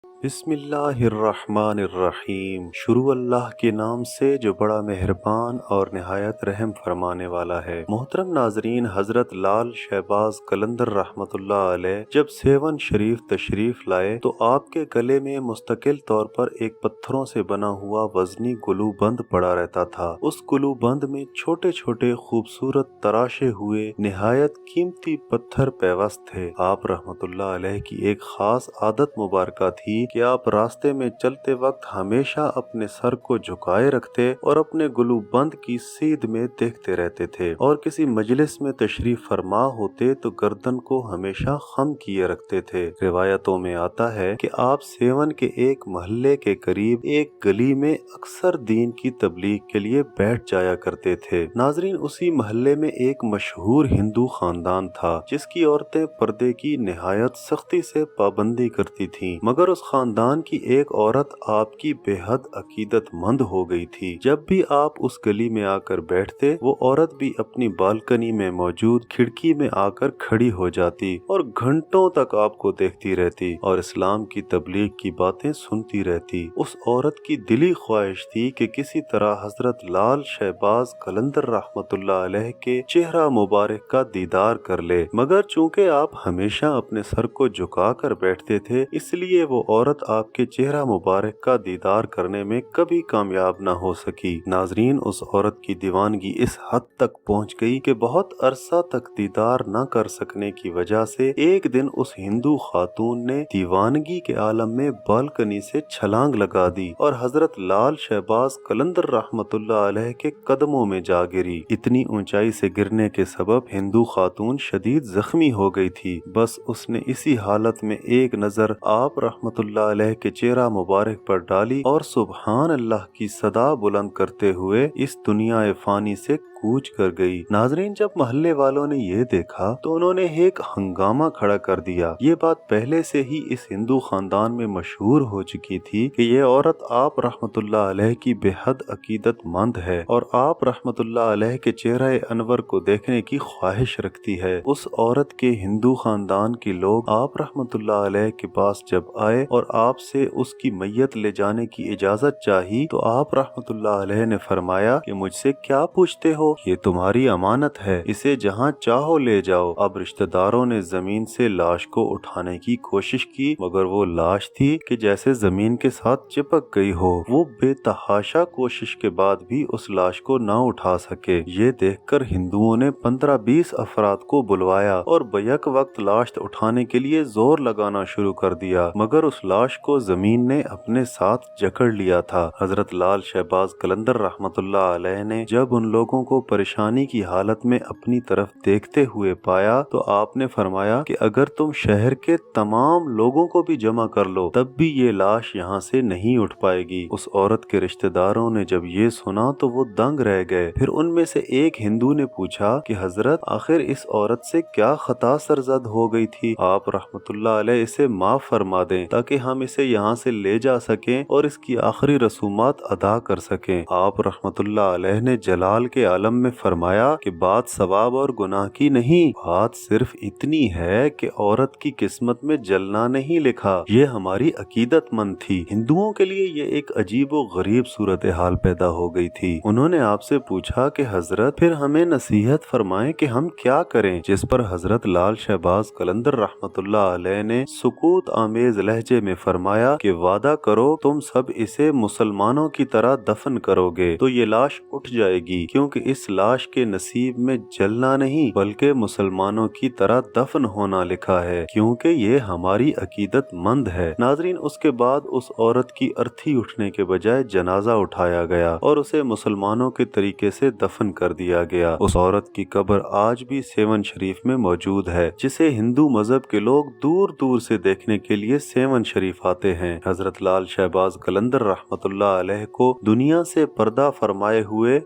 بسم اللہ الرحمن الرحیم۔ شروع اللہ کے نام سے جو بڑا مہربان اور نہایت رحم فرمانے والا ہے۔ محترم ناظرین، حضرت لال شہباز قلندر رحمۃ اللہ علیہ جب سیون شریف تشریف لائے تو آپ کے گلے میں مستقل طور پر ایک پتھروں سے بنا ہوا وزنی گلو بند پڑا رہتا تھا۔ اس گلو بند میں چھوٹے چھوٹے خوبصورت تراشے ہوئے نہایت قیمتی پتھر پیوست تھے۔ آپ رحمۃ اللہ علیہ کی ایک خاص عادت مبارکہ تھی کہ آپ راستے میں چلتے وقت ہمیشہ اپنے سر کو جھکائے رکھتے اور اپنے گلو بند کی سیدھ میں دیکھتے رہتے تھے، اور کسی مجلس میں تشریف فرما ہوتے تو گردن کو ہمیشہ خم کیے رکھتے تھے۔ روایتوں میں آتا ہے کہ آپ سیون کے ایک محلے کے قریب ایک گلی میں اکثر دین کی تبلیغ کے لیے بیٹھ جایا کرتے تھے۔ ناظرین، اسی محلے میں ایک مشہور ہندو خاندان تھا جس کی عورتیں پردے کی نہایت سختی سے پابندی کرتی تھیں، مگر اس خاندان کی ایک عورت آپ کی بے حد عقیدت مند ہو گئی تھی۔ جب بھی آپ اس گلی میں آ کر بیٹھتے، وہ عورت بھی اپنی بالکنی میں موجود کھڑکی میں آ کر کھڑی ہو جاتی اور گھنٹوں تک آپ کو دیکھتی رہتی اور اسلام کی تبلیغ کی باتیں سنتی رہتی۔ اس عورت کی دلی خواہش تھی کہ کسی طرح حضرت لال شہباز قلندر رحمت اللہ علیہ کے چہرہ مبارک کا دیدار کر لے، مگر چونکہ آپ ہمیشہ اپنے سر کو جھکا کر بیٹھتے تھے، اس لیے وہ عورت آپ کے چہرہ مبارک کا دیدار کرنے میں کبھی کامیاب نہ ہو سکی۔ ناظرین، اس عورت کی دیوانگی اس حد تک پہنچ گئی کہ بہت عرصہ تک دیدار نہ کر سکنے کی وجہ سے ایک دن اس ہندو خاتون نے دیوانگی کے عالم میں بالکنی سے چھلانگ لگا دی اور حضرت لال شہباز قلندر رحمت اللہ علیہ کے قدموں میں جا گری۔ اتنی اونچائی سے گرنے کے سبب ہندو خاتون شدید زخمی ہو گئی تھی۔ بس اس نے اسی حالت میں ایک نظر آپ رحمت اللہ علیہ کے چہرہ مبارک پر ڈالی اور سبحان اللہ کی صدا بلند کرتے ہوئے اس دنیا فانی سے کوچ کر گئی۔ ناظرین، جب محلے والوں نے یہ دیکھا تو انہوں نے ایک ہنگامہ کھڑا کر دیا۔ یہ بات پہلے سے ہی اس ہندو خاندان میں مشہور ہو چکی تھی کہ یہ عورت آپ رحمت اللہ علیہ کی بے حد عقیدت مند ہے اور آپ رحمت اللہ علیہ کے چہرہ انور کو دیکھنے کی خواہش رکھتی ہے۔ اس عورت کے ہندو خاندان کے لوگ آپ رحمت اللہ علیہ کے پاس جب آئے اور آپ سے اس کی میت لے جانے کی اجازت چاہی تو آپ رحمت اللہ علیہ نے فرمایا کہ مجھ سے کیا پوچھتے ہو، یہ تمہاری امانت ہے، اسے جہاں چاہو لے جاؤ۔ اب رشتہ داروں نے زمین سے لاش کو اٹھانے کی کوشش کی، مگر وہ لاش تھی کہ جیسے زمین کے ساتھ چپک گئی ہو۔ وہ بے تحاشا کوشش کے بعد بھی اس لاش کو نہ اٹھا سکے۔ یہ دیکھ کر ہندوؤں نے 15-20 افراد کو بلوایا اور بیک وقت لاش اٹھانے کے لیے زور لگانا شروع کر دیا، مگر اس لاش کو زمین نے اپنے ساتھ جکڑ لیا تھا۔ حضرت لال شہباز قلندر رحمت اللہ علیہ نے جب ان لوگوں کو پریشانی کی حالت میں اپنی طرف دیکھتے ہوئے پایا تو آپ نے فرمایا کہ اگر تم شہر کے تمام لوگوں کو بھی جمع کر لو تب بھی یہ لاش یہاں سے نہیں اٹھ پائے گی۔ اس عورت کے رشتہ داروں نے جب یہ سنا تو وہ دنگ رہ گئے۔ پھر ان میں سے ایک ہندو نے پوچھا کہ حضرت، آخر اس عورت سے کیا خطا سرزد ہو گئی تھی؟ آپ رحمت اللہ علیہ اسے معاف فرما دیں تاکہ ہم اسے یہاں سے لے جا سکیں اور اس کی آخری رسومات ادا کر سکیں۔ آپ رحمت اللہ علیہ نے جلال کے عالم میں فرمایا کہ بات ثواب اور گناہ کی نہیں، بات صرف اتنی ہے کہ عورت کی قسمت میں جلنا نہیں لکھا۔ یہ ہماری عقیدت مند تھی۔ ہندوؤں کے لیے یہ ایک عجیب و غریب صورتحال پیدا ہو گئی تھی۔ انہوں نے آپ سے پوچھا کہ حضرت، پھر ہمیں نصیحت فرمائیں کہ ہم کیا کریں، جس پر حضرت لال شہباز قلندر رحمت اللہ علیہ نے سکوت آمیز لہجے میں فرمایا کہ وعدہ کرو تم سب اسے مسلمانوں کی طرح دفن کرو گے تو یہ لاش اٹھ جائے گی، کیونکہ اس لاش کے نصیب میں جلنا نہیں بلکہ مسلمانوں کی طرح دفن ہونا لکھا ہے، کیونکہ یہ ہماری عقیدت مند ہے۔ ناظرین، اس کے بعد اس عورت کی ارتھی اٹھنے کے بجائے جنازہ اٹھایا گیا اور اسے مسلمانوں کے طریقے سے دفن کر دیا گیا۔ اس عورت کی قبر آج بھی سیون شریف میں موجود ہے، جسے ہندو مذہب کے لوگ دور دور سے دیکھنے کے لیے سیون شریف آتے ہیں۔ حضرت لال شہباز قلندر رحمت اللہ علیہ کو دنیا سے پردہ فرمائے ہوئے